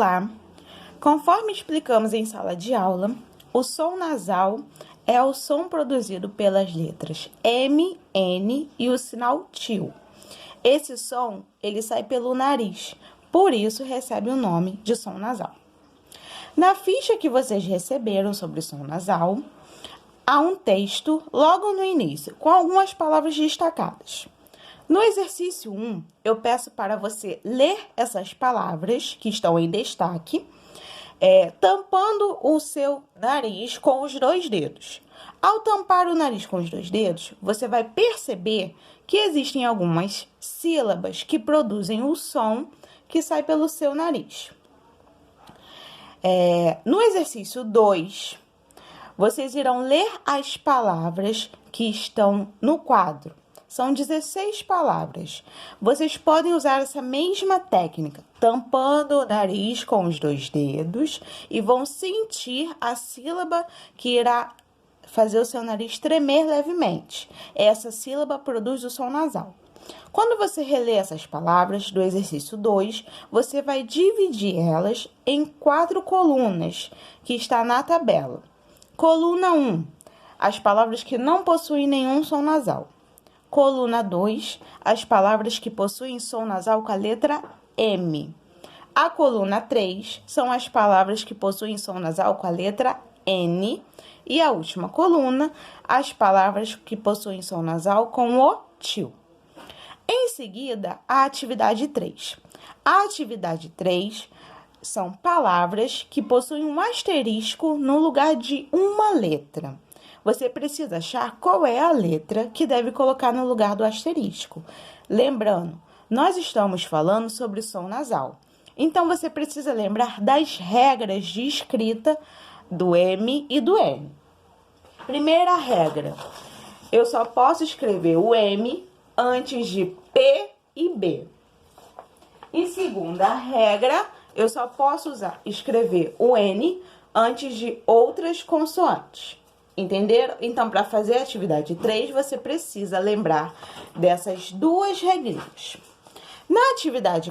Olá! Conforme explicamos em sala de aula, o som nasal é o som produzido pelas letras M, N e o sinal TIL. Esse som, ele sai pelo nariz, por isso recebe o nome de som nasal. Na ficha que vocês receberam sobre som nasal, há um texto logo no início, com algumas palavras destacadas. No exercício 1, eu peço para você ler essas palavras que estão em destaque, tampando o seu nariz com os 2 dedos. Ao tampar o nariz com os 2 dedos, você vai perceber que existem algumas sílabas que produzem o som que sai pelo seu nariz. No exercício 2, vocês irão ler as palavras que estão no quadro. São 16 palavras. Vocês podem usar essa mesma técnica, tampando o nariz com os 2 dedos e vão sentir a sílaba que irá fazer o seu nariz tremer levemente. Essa sílaba produz o som nasal. Quando você relê essas palavras do exercício 2, você vai dividir elas em 4 colunas, que está na tabela. Coluna 1, as palavras que não possuem nenhum som nasal. Coluna 2, as palavras que possuem som nasal com a letra M. A coluna 3 são as palavras que possuem som nasal com a letra N. E a última coluna, as palavras que possuem som nasal com o TIL. Em seguida, a atividade 3. A atividade 3 são palavras que possuem um asterisco no lugar de uma letra. Você precisa achar qual é a letra que deve colocar no lugar do asterisco. Lembrando, nós estamos falando sobre som nasal. Então, você precisa lembrar das regras de escrita do M e do N. Primeira regra, eu só posso escrever o M antes de P e B. E segunda regra, eu só posso escrever o N antes de outras consoantes. Entenderam? Então, para fazer a atividade 3, você precisa lembrar dessas 2 regrinhas. Na atividade